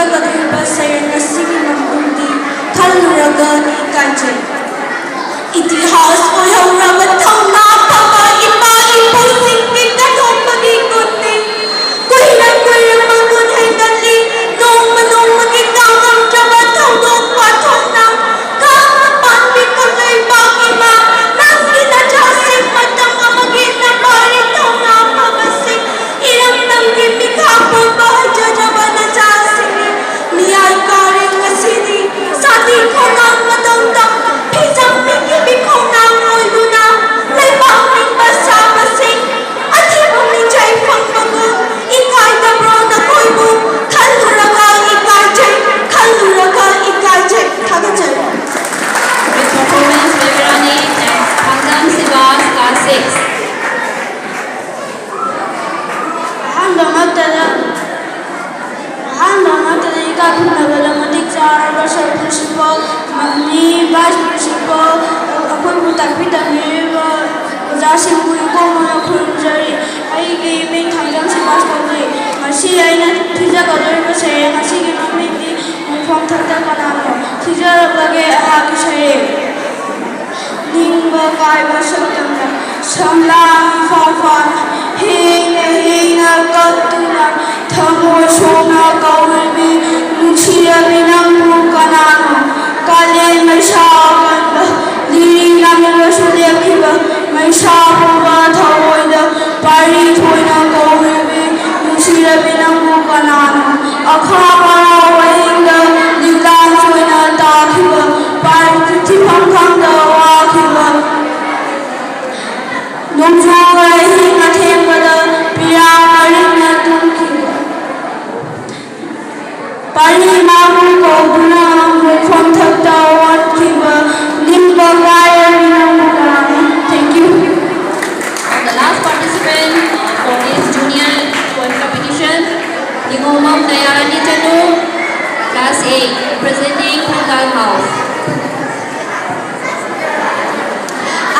ꯊꯤꯖꯒꯗꯧꯔꯤꯕ ꯁꯩꯔꯦꯡ ꯑꯁꯤꯒꯤ ꯃꯒꯨꯟꯗꯤ ꯈꯜꯂꯨꯔꯒ ꯏꯀꯥꯏꯖꯩ 이티하스 오형라면 텅나파가 이마 이포싱기 까놓고니 꽃니 꾸이랑 마문 행달리 농무기 까감자가 터놓과 텅나 까만 비까글바기마 남기나 자식 마땅 아마기나 말이 텅나파가시 이랑 남김이 가보바 저저바나 자식이 미아이 까링 아시니 사디 코난 마동당 Principal, Vice Principal, ꯑꯩꯈꯣꯏꯕꯨ ꯇꯥꯛꯄꯤꯗꯕꯤꯔꯤꯕ ꯑꯣꯖꯥꯁꯤꯡꯕꯨ ꯏꯀꯣꯛꯅꯅ ꯈꯨꯔꯨꯝꯖꯔꯤ ꯑꯩꯒꯤ ꯃꯤꯡ ꯊꯥꯡꯖꯝ ꯁꯤꯕꯥꯁ ꯀꯧꯏ ꯉꯁꯤ ꯑꯩꯅ ꯊꯤꯖꯒꯗꯧꯔꯤꯕ ꯁꯩꯔꯦꯡ ꯑꯁꯤꯒꯤ ꯃꯃꯤꯡꯗꯤ ꯃꯣꯡꯐꯝ ꯊꯛꯇ ꯀꯅꯥꯅꯣ ꯊꯤꯖꯔꯛꯂꯒꯦ ꯑꯩꯍꯥꯛꯀꯤ ꯁꯩꯔꯦꯡ ꯅꯤꯡꯕ ꯀꯥꯏꯕ ꯁꯛꯇꯝꯅ ꯁꯝꯂꯥꯡ ꯐꯥꯎꯐꯥꯅ ꯍꯦꯡꯅ ꯀꯠꯇꯨꯅ ꯊꯃꯣꯏ ꯁꯣꯛꯅ ꯀꯧꯔꯤꯕꯤ ꯅꯨꯡꯁꯤꯔꯕꯤ ꯅꯪꯕꯨ ꯀꯅꯥꯅꯣ ꯀꯥꯂꯦꯟ ꯃꯩꯁꯥ ꯑꯀꯟꯕ ꯂꯤꯔꯤ ꯂꯥꯡꯂꯁꯨ ꯂꯦꯞꯈꯤꯕ ꯃꯩꯁꯥ ꯄꯨꯕ ꯊꯑꯣꯏꯗ ꯄꯥꯔꯤ ꯊꯣꯏꯅ ꯀꯧꯔꯤꯕꯤ ꯅꯨꯡꯁꯤꯔꯕꯤ ꯅꯪꯕꯨ ꯀꯅꯥꯅꯣ ꯑꯈꯥꯡ ꯑꯔꯥꯎ ꯑꯍꯤꯡꯗ ꯂꯤꯛꯂꯥꯡ ꯊꯣꯏꯅ ꯇꯥꯈꯤꯕ ꯊꯤꯐꯝ ꯈꯪꯗ ꯋꯥꯈꯤꯕ ꯅꯣꯡꯖꯨꯒ ꯑꯍꯤꯡ ꯑꯊꯦꯡꯕꯗ ꯄꯤꯔꯥꯡ ꯃꯔꯤꯡꯅ ꯇꯨꯝꯈꯤꯕ ꯄꯥꯔꯤ ꯃꯥꯕꯨ ꯀꯧꯗꯨꯅ ꯃꯣꯡꯐꯝ ꯊꯛꯇ ꯑꯣꯟꯈꯤꯕ ꯅꯤꯡꯕ ꯀꯥꯏꯔꯕꯤ ꯅꯪꯕꯨ ꯀꯅꯥꯅꯣ? Thank you. The last participant for this junior poem competition, Ningomam Dayarani Chanu, Class 8, representing Pungal House.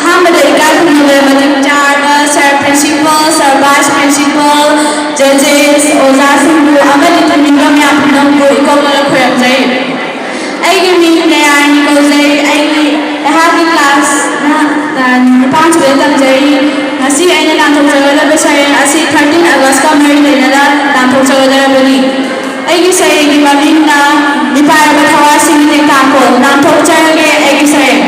ꯑꯍꯥꯟꯕꯗ ꯏꯀꯥꯏ ꯈꯨꯝꯅꯕ ꯃꯇꯤꯛ ꯆꯥꯔꯕ sir principal sir vice principal ꯖꯖꯦꯁ ꯑꯣꯖꯥꯁꯤꯡꯕꯨ ꯑꯃꯗꯤ ꯇꯝꯕꯤꯕ ꯃꯌꯥꯝ ꯄꯨꯝꯅꯃꯛꯄꯨ ꯏꯀꯣꯛꯅꯅ ꯈꯨꯔꯨꯝꯖꯩ ꯑꯩꯒꯤ ꯃꯤꯡ ꯅꯌꯥꯔꯅꯤ ꯀꯧꯖꯩ ꯑꯩꯍꯥꯛꯀꯤ ꯀ꯭ꯂꯥꯁ 9ꯁꯨꯕꯗ ꯇꯝꯖꯔꯤ ꯉꯁꯤ ꯑꯩꯅ ꯂꯥꯟꯊꯣꯛꯆꯒꯗꯕ ꯁꯩꯔꯦꯡ ꯑꯁꯤ 13 ꯑꯒꯁꯠꯀ ꯃꯔꯤ ꯂꯩꯅꯅ ꯂꯥꯟꯊꯣꯛꯆꯒꯗꯕꯅꯤ ꯑꯩꯒꯤ ꯁꯩꯔꯦꯡꯒꯤ ꯃꯃꯤꯡꯅ ꯃꯤꯄꯥꯏꯔꯕ ꯊꯋꯥꯏꯁꯤꯡꯒꯤ ꯇꯦꯡꯊꯥꯈꯣꯜ ꯂꯥꯟꯊꯣꯛꯆꯔꯒꯦ ꯑꯩꯒꯤ ꯁꯩꯔꯦꯡ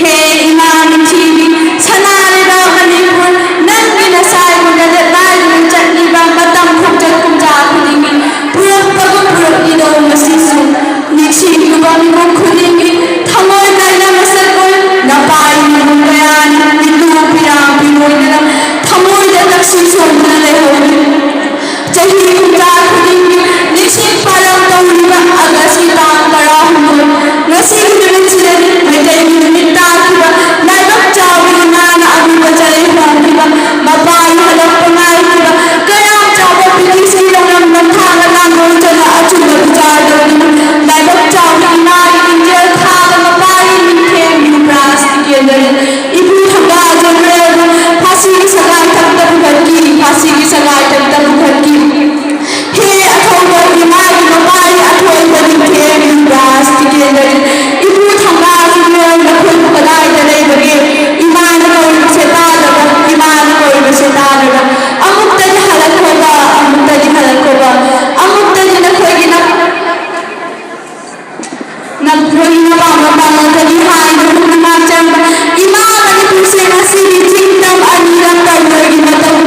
ꯍꯦ ꯏꯃꯥ ꯅꯤꯡꯊꯤꯕꯤ ꯁꯅꯥꯔꯤꯕ ꯃꯅꯤꯄꯨꯔ ꯅꯪꯒꯤ ꯅꯁꯥꯏꯒꯨꯝꯅ ꯂꯥꯏꯗꯨꯅ ꯆꯠꯂꯤꯕ ꯃꯇꯝ ꯈꯣꯡꯆꯠ ꯀꯨꯝꯖꯥ ꯈꯨꯗꯤꯡꯒꯤ ꯄꯨꯔꯛꯄꯒꯨꯝ ꯄꯨꯔꯛꯂꯤꯗꯣ ꯃꯁꯤꯁꯨ ꯅꯤꯡꯁꯤꯡꯂꯤꯕ ꯃꯤꯄꯨꯝ ꯈꯨꯗꯤꯡꯒꯤ ꯊꯃꯣꯏ ꯀꯥꯏꯅ ꯃꯁꯛꯑꯣꯏ ꯅꯄꯥꯏꯅꯕꯨ ꯀꯌꯥꯅꯤ ꯂꯤꯂꯨ ꯄꯤꯔꯥꯡ ꯄꯤꯔꯣꯏꯗꯅ ꯊꯃꯣꯏꯗ ꯇꯛꯁꯤ ꯁꯣꯟꯗꯨꯅ ꯂꯩꯍꯧꯔꯤ ꯆꯍꯤ ꯀꯨꯝꯖꯥ ꯈꯨꯗꯤꯡꯒꯤ ꯅꯤꯡꯁꯤꯡ ꯄꯥꯂꯝ ꯇꯧꯔꯤꯕ ꯑꯥꯒꯁꯀꯤ ꯇꯥꯡ 16 ꯉꯁꯤꯒꯤ ꯅꯨꯃꯤꯠꯁꯤꯗꯗꯤ ꯃꯩꯇꯩꯒꯤ ꯅꯨꯃꯤꯠ ꯇꯥꯈꯤꯕ ꯂꯥꯏꯕꯛ ꯆꯥꯎꯕ ꯏꯃꯥꯅ ꯑꯔꯨꯕ ꯆꯩꯔꯦꯡ ꯐꯪꯈꯤꯕ ꯃꯄꯥꯒꯤ ꯍꯜꯂꯛꯄ ꯉꯥꯏꯈꯤꯕ ꯀꯌꯥꯝ ꯆꯥꯎꯕ ꯄ꯭ꯔꯤꯊꯤꯕꯤ ꯂꯧꯅꯝ ꯅꯝꯊꯥꯒ ꯂꯥꯡꯒꯣꯜꯆꯅ ꯑꯆꯨꯝꯕ ꯕꯤꯆꯥꯔꯗꯧꯔꯤꯕ ꯂꯥꯏꯕꯛ ꯆꯥꯎꯕ ꯏꯃꯥꯒꯤ ꯏꯟꯖꯦꯜ ꯊꯥꯒ ꯃꯄꯥꯒꯤ ꯅꯤꯡꯊꯦꯝ ꯌꯨꯕ꯭ꯔꯥꯖ ꯇꯤꯀꯦꯟꯗꯔꯤ ꯏꯄꯨ ꯊꯪꯒꯥꯜ ꯖꯦꯅꯔꯦꯜꯕꯨ ꯐꯥꯁꯤꯒꯤ ꯁꯒꯥꯏ ꯊꯛꯇ ꯄꯨꯈꯠꯈꯤ ꯐꯥꯁꯤꯒꯤ ꯁꯒꯥꯏ ꯊꯛꯇ ꯄꯨꯈꯠꯈꯤ ꯍꯦ ꯑꯊꯧꯕ 이마기 머바이 아토이버 닝ꯊꯦꯝ ꯌꯨꯕ꯭ꯔꯥꯖ ꯇꯤꯀꯦꯟꯗꯔꯤ 이부 ꯊꯪꯒꯥꯜ ꯖꯦꯅꯔꯦꯜ ꯅꯈꯣꯏꯕꯨ ꯀꯗꯥꯏꯗ ꯂꯩꯕꯒꯦ ꯏꯃꯥꯅ ꯀꯧꯔꯤꯕꯁꯦ ꯇꯥꯗꯕ 이마ꯅ ꯀꯧꯔꯤꯕꯁꯦ ꯇꯥꯗꯕ ꯑꯃꯨꯛꯇꯗꯤ ꯍꯜꯂꯛꯈꯣꯕ ꯑꯃꯨꯛꯇꯗꯤ ꯍꯜꯂꯛꯈꯣꯕ ꯑꯃꯨꯛꯇꯗꯤ ꯅꯈꯣꯏꯒꯤ ꯅꯄꯥꯝꯕ ꯄꯥꯡꯂꯛꯀꯅꯤ ꯍꯥꯏꯗꯨꯅ ꯉꯥꯛꯆꯪꯕ ꯏꯃꯥ ꯃꯅꯤꯄꯨꯔꯁꯦ ꯉꯁꯤꯗꯤ ꯆꯤꯡꯗꯝ ꯑꯅꯤꯔꯛ ꯇꯧꯕꯒꯤ ꯃꯇꯝ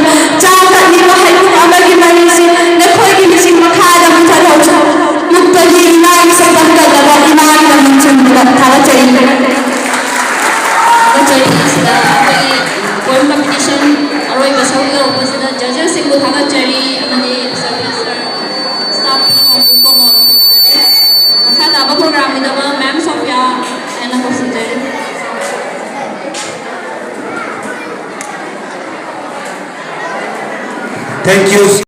ꯆꯥꯎꯈꯠꯂꯤꯕ ꯍꯩꯄꯨꯡ ꯑꯃꯒꯤ ꯃꯔꯤꯁꯦ ꯅꯈꯣꯏꯒꯤ ꯃꯤꯁꯤꯡ ꯃꯈꯥꯗ ꯃꯨꯊꯠꯍꯧꯁꯤ ꯃꯨꯛꯇꯒꯤ ꯏꯃꯥꯒꯤ ꯁꯛꯇꯝ ꯀꯠꯂꯕ ꯏꯃꯥꯒꯤ ꯃꯃꯤꯡ ꯆꯨꯝꯕ ꯊꯥꯒꯠꯆꯔꯤ ꯁꯤꯗ ꯑꯩꯈꯣꯏꯒꯤ poem competition ꯑꯔꯣꯏꯕ ꯁꯔꯨꯛ ꯌꯧꯔꯛꯄꯁꯤꯗ ꯖꯖꯦꯁꯁꯤꯡꯕꯨ ꯊꯥꯒꯠꯆꯔꯤ ꯑꯃꯗꯤ ꯁꯔꯚꯤꯁ ꯁ꯭ꯇꯥꯐ ꯄꯨꯝꯅꯃꯛꯄꯨ ꯏꯀꯣꯛꯅꯅ ꯈꯨꯔꯨꯝꯖꯔꯤ ꯃꯈꯥ ꯇꯥꯕ ꯄ꯭ꯔꯣꯒ꯭ꯔꯥꯝꯒꯤꯗꯃꯛ ꯃꯦꯝ ꯁꯣꯐꯤꯌꯥ ꯍꯥꯏꯅ ꯀꯧꯁꯤꯟꯖꯔꯤ Thank you.